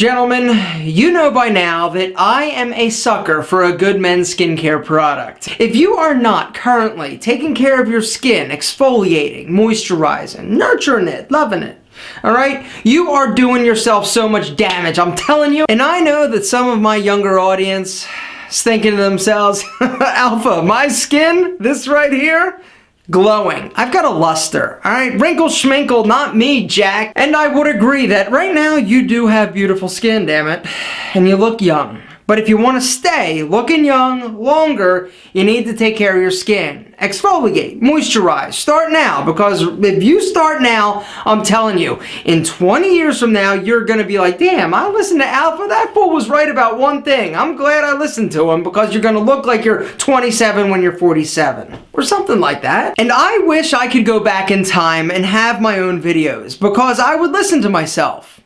Gentlemen, you know by now that I am a sucker for a good men's skincare product. If you are not currently taking care of your skin, exfoliating, moisturizing, nurturing it, loving it, alright, you are doing yourself so much damage, I'm telling you. And I know that some of my younger audience is thinking to themselves, Alpha, my skin, this right here, glowing. I've got a luster, alright? Wrinkle schminkle, not me, Jack. And I would agree that right now you do have beautiful skin, damn it. And you look young. But if you want to stay looking young longer, you need to take care of your skin. Exfoliate, moisturize, start now, because if you start now, I'm telling you, in 20 years from now, you're going to be like, damn, I listened to Alpha, that fool was right about one thing. I'm glad I listened to him, because you're going to look like you're 27 when you're 47, or something like that. And I wish I could go back in time and have my own videos, because I would listen to myself.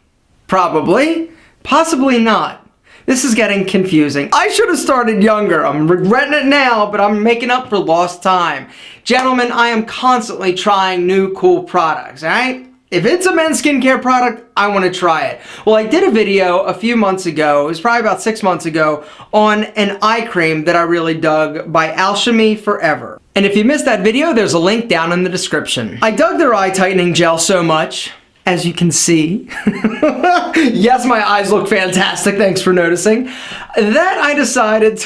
Probably. Possibly not. This is getting confusing. I should have started younger. I'm regretting it now, but I'm making up for lost time. Gentlemen, I am constantly trying new cool products, alright? If it's a men's skincare product, I want to try it. Well, I did a video a few months ago, it was probably about 6 months ago, on an eye cream that I really dug by Alchemy Forever. And if you missed that video, there's a link down in the description. I dug their eye tightening gel so much, as you can see, yes, my eyes look fantastic, thanks for noticing, that I decided,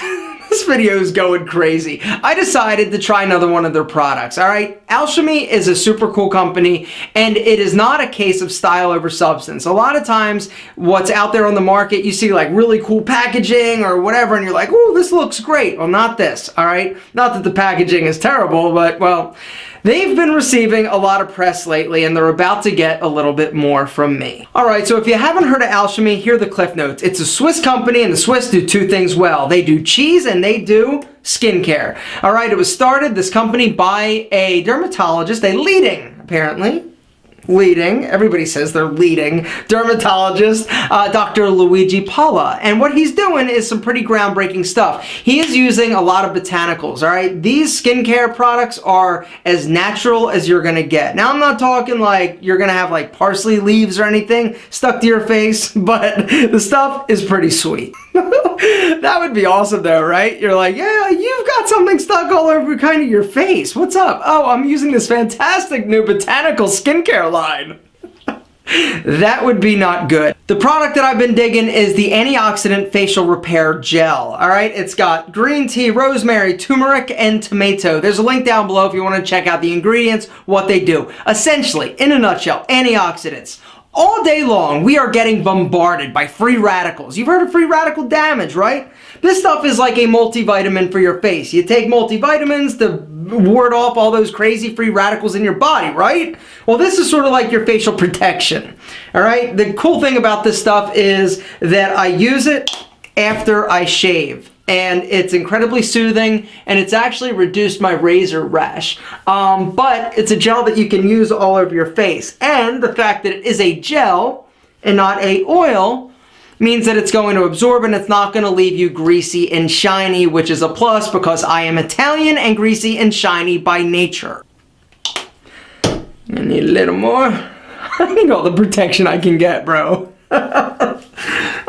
this video is going crazy, I decided to try another one of their products, alright? Alchemy is a super cool company, and it is not a case of style over substance. A lot of times, what's out there on the market, you see like really cool packaging or whatever, and you're like, ooh, this looks great. Well, not this, alright? Not that the packaging is terrible, but, well, they've been receiving a lot of press lately, and they're about to get a little bit more from me. Alright, so if you haven't heard of Alchemy, here are the cliff notes. It's a Swiss company, and the Swiss do two things well. They do cheese, and they do skincare. Alright, it was started, this company, by a dermatologist, a leading, apparently, everybody says they're leading, dermatologist, Dr. Luigi Palla. And what he's doing is some pretty groundbreaking stuff. He is using a lot of botanicals, all right? These skincare products are as natural as you're gonna get. Now, I'm not talking like you're gonna have like parsley leaves or anything stuck to your face, but the stuff is pretty sweet. That would be awesome though, right? You're like, yeah, you've got something stuck all over kind of your face. What's up? Oh, I'm using this fantastic new botanical skincare line. That would be not good. The product that I've been digging is the Antioxidant Facial Repair Gel. Alright, it's got green tea, rosemary, turmeric, and tomato. There's a link down below if you want to check out the ingredients, what they do. Essentially, in a nutshell, antioxidants. All day long, we are getting bombarded by free radicals. You've heard of free radical damage, right? This stuff is like a multivitamin for your face. You take multivitamins to ward off all those crazy free radicals in your body, right? Well, this is sort of like your facial protection, all right? The cool thing about this stuff is that I use it after I shave. And it's incredibly soothing, and it's actually reduced my razor rash. But it's a gel that you can use all over your face. And the fact that it is a gel and not a oil means that it's going to absorb and it's not going to leave you greasy and shiny, which is a plus because I am Italian and greasy and shiny by nature. I need a little more. I need all the protection I can get, bro.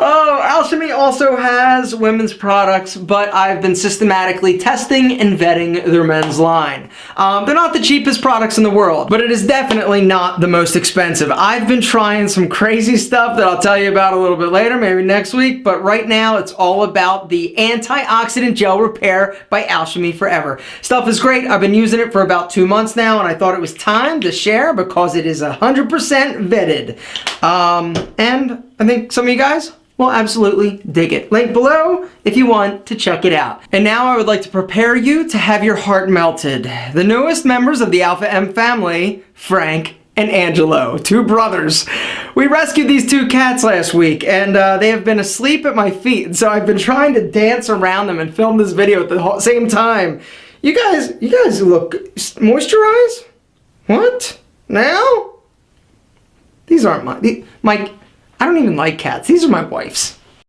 Oh, Alchemy also has women's products, but I've been systematically testing and vetting their men's line. They're not the cheapest products in the world, but it is definitely not the most expensive. I've been trying some crazy stuff that I'll tell you about a little bit later, maybe next week, but right now it's all about the Antioxidant Gel Repair by Alchemy Forever. Stuff is great. I've been using it for about 2 months now, and I thought it was time to share because it is 100% vetted. And I think some of you guys will absolutely dig it. Link below if you want to check it out. And now I would like to prepare you to have your heart melted. The newest members of the Alpha M family, Frank and Angelo, two brothers. We rescued these two cats last week, and they have been asleep at my feet, so I've been trying to dance around them and film this video at the same time. You guys look moisturized? What? Now? These aren't my I don't even like cats. These are my wife's.